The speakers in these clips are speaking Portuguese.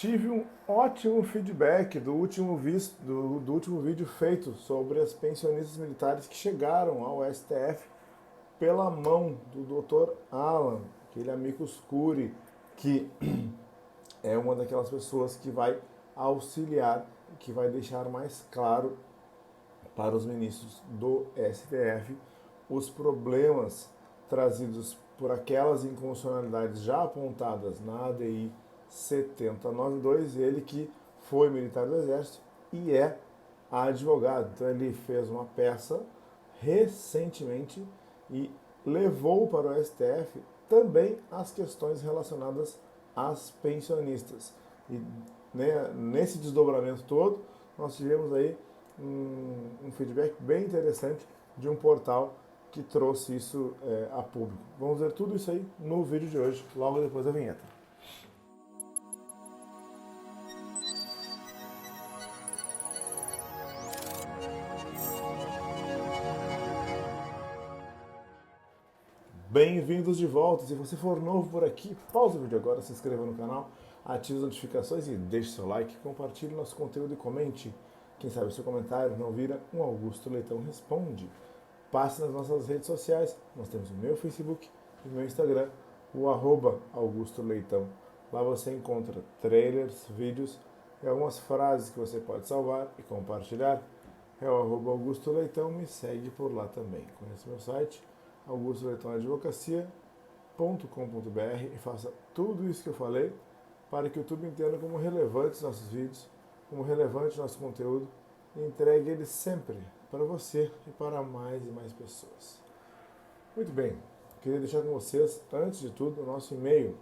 Tive um ótimo feedback do último vídeo feito sobre as pensionistas militares que chegaram ao STF pela mão do Dr. Alan, aquele amicus curiae, que é uma daquelas pessoas que vai auxiliar, que vai deixar mais claro para os ministros do STF os problemas trazidos por aquelas inconstitucionalidades já apontadas na ADI 7092, ele que foi militar do Exército e é advogado. Então ele fez uma peça recentemente e levou para o STF também as questões relacionadas às pensionistas. E né, nesse desdobramento todo, nós tivemos aí um feedback bem interessante de um portal que trouxe isso a público. Vamos ver tudo isso aí no vídeo de hoje, logo depois da vinheta. Bem-vindos de volta. Se você for novo por aqui, pausa o vídeo agora, se inscreva no canal, ative as notificações e deixe seu like, compartilhe nosso conteúdo e comente. Quem sabe o seu comentário não vira um Augusto Leitão Responde. Passe nas nossas redes sociais, nós temos o meu Facebook e o meu Instagram, o @Augusto Leitão. Lá você encontra trailers, vídeos e algumas frases que você pode salvar e compartilhar. É o @Augusto Leitão, me segue por lá também. Conheça meu site, augustoleitomadvocacia.com.br, e faça tudo isso que eu falei para que o YouTube entenda como relevantes nossos vídeos, como relevante nosso conteúdo e entregue ele sempre para você e para mais e mais pessoas. Muito bem, queria deixar com vocês, antes de tudo, o nosso e-mail,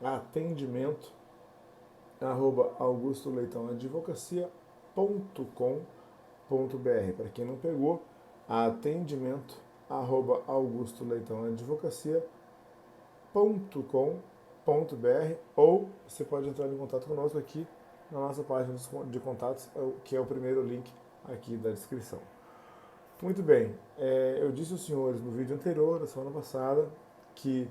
atendimento@augustoleitomadvocacia.com.br. Para quem não pegou, atendimento@augustoleitomadvocacia.com.br, ou você pode entrar em contato conosco aqui na nossa página de contatos, que é o primeiro link aqui da descrição. Muito bem, eu disse aos senhores no vídeo anterior, da semana passada, que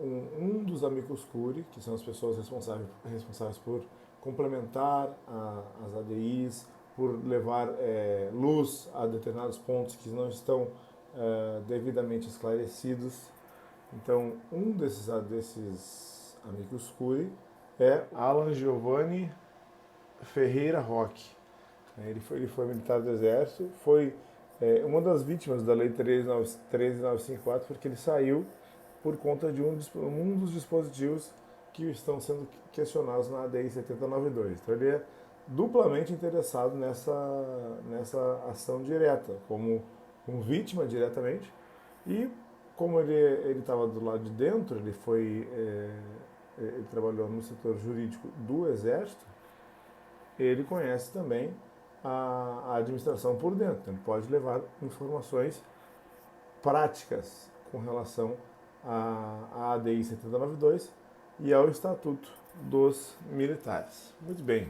um dos amicus curiae, que são as pessoas responsáveis por complementar as ADIs, por levar luz a determinados pontos que não estão devidamente esclarecidos. Então, um desses amicus curiae é Alan Giovanni Ferreira Roque. Ele foi militar do Exército, foi uma das vítimas da Lei 13954, porque ele saiu por conta de um dos dispositivos que estão sendo questionados na ADI 7092. Então ele é duplamente interessado nessa ação direta, como vítima diretamente, e como ele estava do lado de dentro, ele trabalhou no setor jurídico do Exército, ele conhece também a administração por dentro. Então, ele pode levar informações práticas com relação à ADI 7092 e ao Estatuto dos Militares. Muito bem.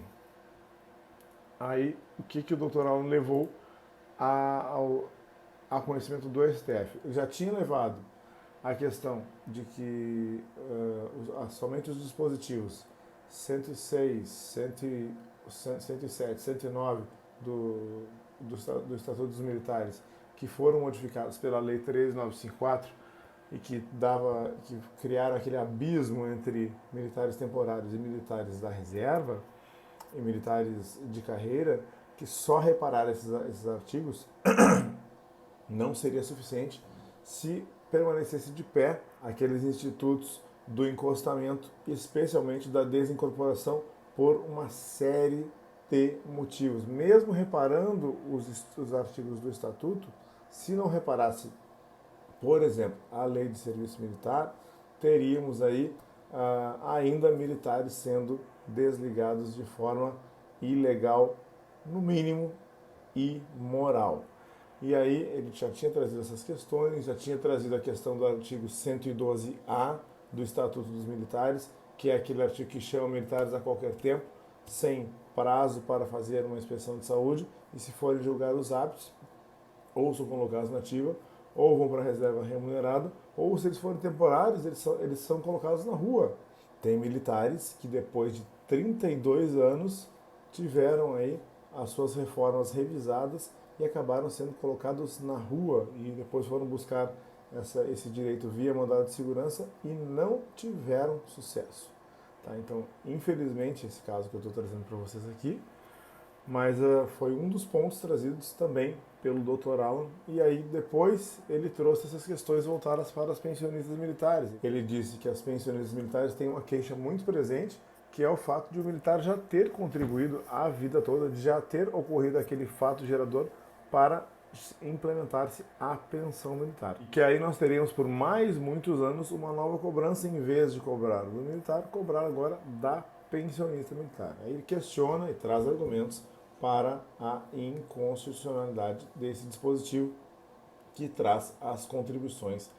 Aí, o que o Dr. Alan levou a conhecimento do STF? Ele já tinha levado a questão de que somente os dispositivos 106, 107, 109 do Estatuto dos Militares, que foram modificados pela Lei 13954 e que criaram aquele abismo entre militares temporários e militares da reserva e militares de carreira, que só reparar esses artigos não seria suficiente se permanecesse de pé aqueles institutos do encostamento, especialmente da desincorporação, por uma série de motivos. Mesmo reparando os artigos do Estatuto, se não reparasse, por exemplo, a Lei de Serviço Militar, teríamos aí ainda militares sendo desligados de forma ilegal, no mínimo, imoral. E aí ele já tinha trazido essas questões, já tinha trazido a questão do artigo 112A do Estatuto dos Militares, que é aquele artigo que chama militares a qualquer tempo, sem prazo para fazer uma inspeção de saúde, e se forem julgados aptos, ou são colocados na ativa, ou vão para a reserva remunerada, ou se eles forem temporários, eles são colocados na rua. Tem militares que depois de 32 anos tiveram aí as suas reformas revisadas e acabaram sendo colocados na rua e depois foram buscar esse direito via mandado de segurança e não tiveram sucesso. Tá? Então, infelizmente, esse caso que eu estou trazendo para vocês aqui, mas foi um dos pontos trazidos também pelo Dr. Alan, e aí depois ele trouxe essas questões voltadas para as pensionistas militares. Ele disse que as pensionistas militares têm uma queixa muito presente, que é o fato de o militar já ter contribuído a vida toda, de já ter ocorrido aquele fato gerador para implementar-se a pensão militar. E que aí nós teríamos por mais muitos anos uma nova cobrança, em vez de cobrar do militar, cobrar agora da pensionista militar. Aí ele questiona e traz argumentos para a inconstitucionalidade desse dispositivo que traz as contribuições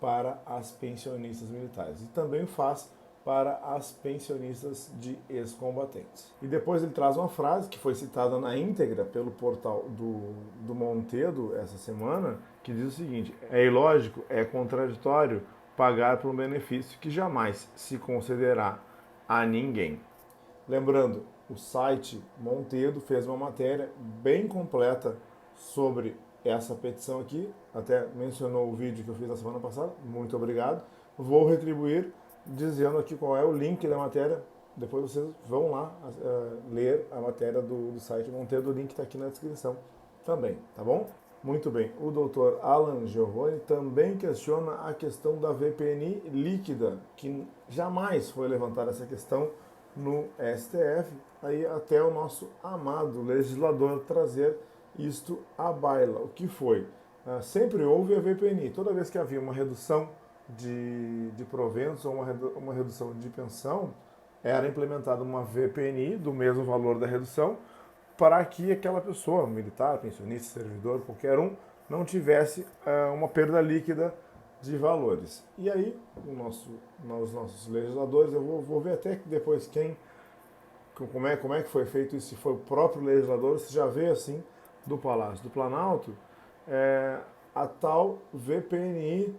para as pensionistas militares e também faz para as pensionistas de ex-combatentes. E depois ele traz uma frase que foi citada na íntegra pelo portal do Montedo essa semana, que diz o seguinte: é ilógico, é contraditório pagar por um benefício que jamais se concederá a ninguém. Lembrando, o site Montedo fez uma matéria bem completa sobre essa petição aqui, até mencionou o vídeo que eu fiz na semana passada, muito obrigado. Vou retribuir dizendo aqui qual é o link da matéria, depois vocês vão lá ler a matéria do site Montedo, o link está aqui na descrição também, tá bom? Muito bem, o Dr. Alan Giovanni também questiona a questão da VPNI líquida, que jamais foi levantada essa questão no STF, aí até o nosso amado legislador trazer isto à baila. O que foi? Sempre houve a VPNI. Toda vez que havia uma redução de proventos ou uma redução de pensão, era implementada uma VPNI do mesmo valor da redução para que aquela pessoa, militar, pensionista, servidor, qualquer um, não tivesse uma perda líquida de valores. E aí, os nossos legisladores, eu vou ver até que depois como é que foi feito isso, se foi o próprio legislador, se já veio assim do Palácio do Planalto, a tal VPNI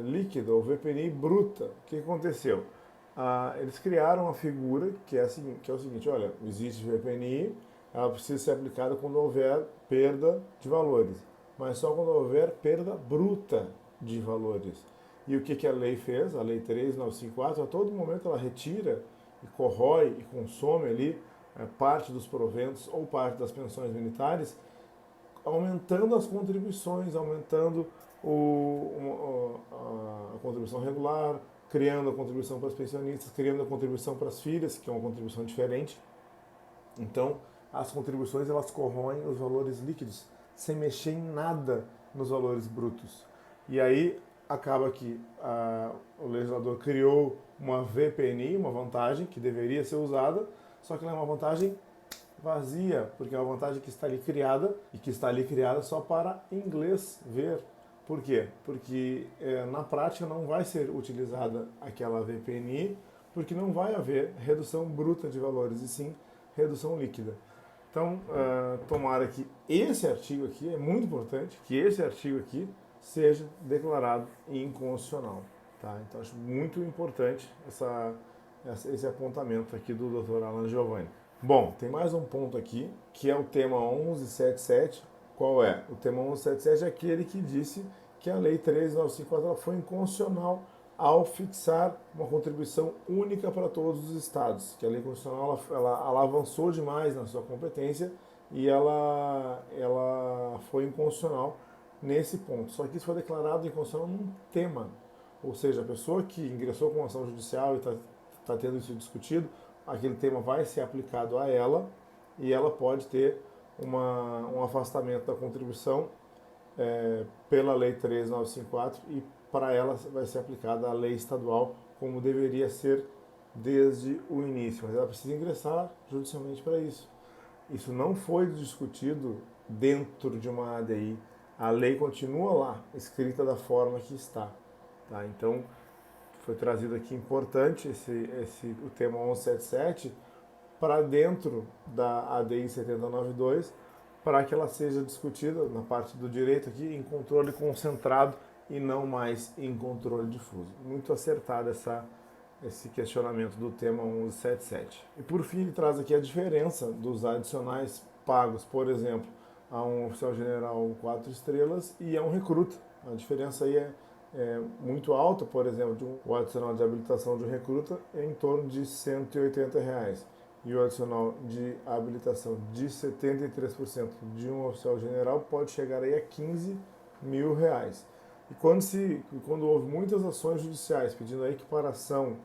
líquida ou VPNI bruta. O que aconteceu? Eles criaram uma figura que é o seguinte: olha, existe VPNI, ela precisa ser aplicada quando houver perda de valores, mas só quando houver perda bruta de valores. E o que a lei fez? A Lei 13954, a todo momento ela retira e corrói e consome ali parte dos proventos ou parte das pensões militares, aumentando as contribuições, aumentando a contribuição regular, criando a contribuição para os pensionistas, criando a contribuição para as filhas, que é uma contribuição diferente. Então, as contribuições elas corroem os valores líquidos, sem mexer em nada nos valores brutos. E aí acaba que o legislador criou uma VPNI, uma vantagem que deveria ser usada, só que ela é uma vantagem vazia, porque é uma vantagem que está ali criada e que está ali criada só para inglês ver. Por quê? Porque na prática não vai ser utilizada aquela VPNI, porque não vai haver redução bruta de valores, e sim redução líquida. Então, tomara que esse artigo aqui, é muito importante que esse artigo aqui seja declarado inconstitucional. Tá? Então, acho muito importante esse apontamento aqui do Dr. Alan Giovanni. Bom, tem mais um ponto aqui, que é o tema 1177. Qual é? O tema 1177 é aquele que disse que a Lei 13954 foi inconstitucional ao fixar uma contribuição única para todos os estados, que a lei constitucional ela avançou demais na sua competência e ela foi inconstitucional nesse ponto. Só que isso foi declarado inconstitucional num tema, ou seja, a pessoa que ingressou com ação judicial e está tendo isso discutido, aquele tema vai ser aplicado a ela e ela pode ter um afastamento da contribuição pela Lei 13954 e para ela vai ser aplicada a lei estadual como deveria ser desde o início, mas ela precisa ingressar judicialmente para isso. Isso não foi discutido dentro de uma ADI, a lei continua lá, escrita da forma que está. Tá? Então, foi trazido aqui importante o tema 1177 para dentro da ADI 7092, para que ela seja discutida na parte do direito aqui em controle concentrado e não mais em controle difuso. Muito acertada esse questionamento do tema 1177. E por fim, ele traz aqui a diferença dos adicionais pagos, por exemplo, a um oficial general 4 estrelas e a um recruta. A diferença aí é muito alta, por exemplo, o adicional de habilitação de um recruta é em torno de R$ 180 e o adicional de habilitação de 73% de um oficial general pode chegar aí a R$ 15.000. E quando houve muitas ações judiciais pedindo a equiparação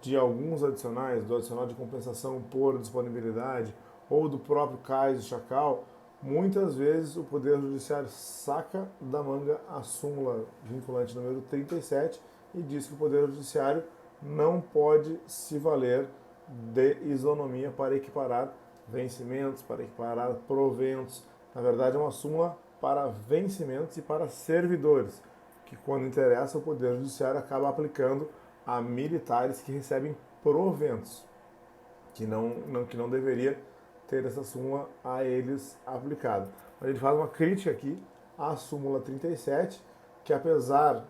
de alguns adicionais, do adicional de compensação por disponibilidade ou do próprio CAIS e Chacal, muitas vezes o Poder Judiciário saca da manga a súmula vinculante número 37 e diz que o Poder Judiciário não pode se valer de isonomia para equiparar vencimentos, para equiparar proventos. Na verdade, é uma súmula para vencimentos e para servidores, que quando interessa o Poder Judiciário acaba aplicando a militares que recebem proventos, que não deveria ter essa súmula a eles aplicada. Mas ele faz uma crítica aqui à súmula 37, que apesar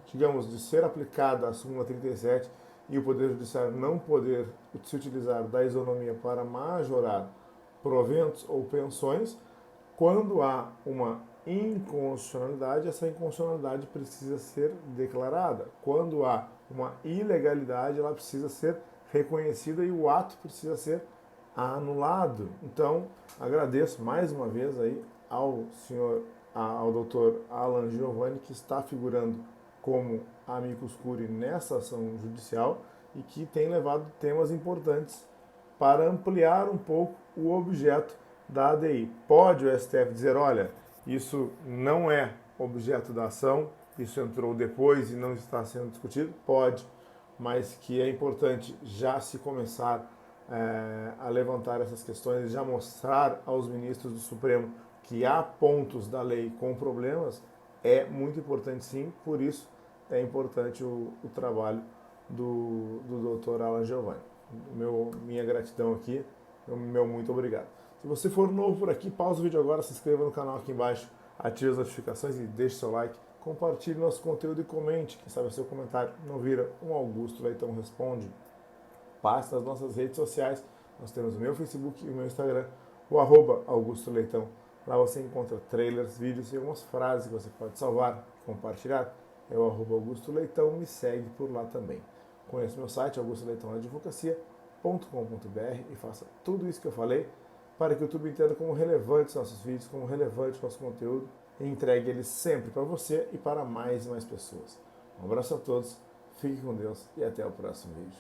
digamos, de ser aplicada a súmula 37 e o Poder Judiciário não poder se utilizar da isonomia para majorar proventos ou pensões, quando há uma inconstitucionalidade, essa inconstitucionalidade precisa ser declarada. Quando há uma ilegalidade, ela precisa ser reconhecida e o ato precisa ser anulado. Então, agradeço mais uma vez aí ao doutor Alan Giovanni, que está figurando como amicus curiae nessa ação judicial e que tem levado temas importantes para ampliar um pouco o objeto da ADI. Pode o STF dizer, olha, isso não é objeto da ação, isso entrou depois e não está sendo discutido? Pode, mas que é importante já se começar a levantar essas questões e já mostrar aos ministros do Supremo que há pontos da lei com problemas, é muito importante sim, por isso é importante o trabalho do Dr. Alan Giovanni. Minha gratidão aqui, meu muito obrigado. Se você for novo por aqui, pausa o vídeo agora, se inscreva no canal aqui embaixo, ative as notificações e deixe seu like, compartilhe nosso conteúdo e comente, quem sabe o seu comentário não vira um Augusto Leitão Responde. Passe nas nossas redes sociais, nós temos o meu Facebook e o meu Instagram, o @Augusto Leitão. Lá você encontra trailers, vídeos e algumas frases que você pode salvar, compartilhar. É o @Augusto Leitão, me segue por lá também. Conheça meu site, augustoleitãoadvocacia.com.br e faça tudo isso que eu falei para que o YouTube entenda como relevantes nossos vídeos, como relevante nosso conteúdo e entregue ele sempre para você e para mais e mais pessoas. Um abraço a todos, fique com Deus e até o próximo vídeo.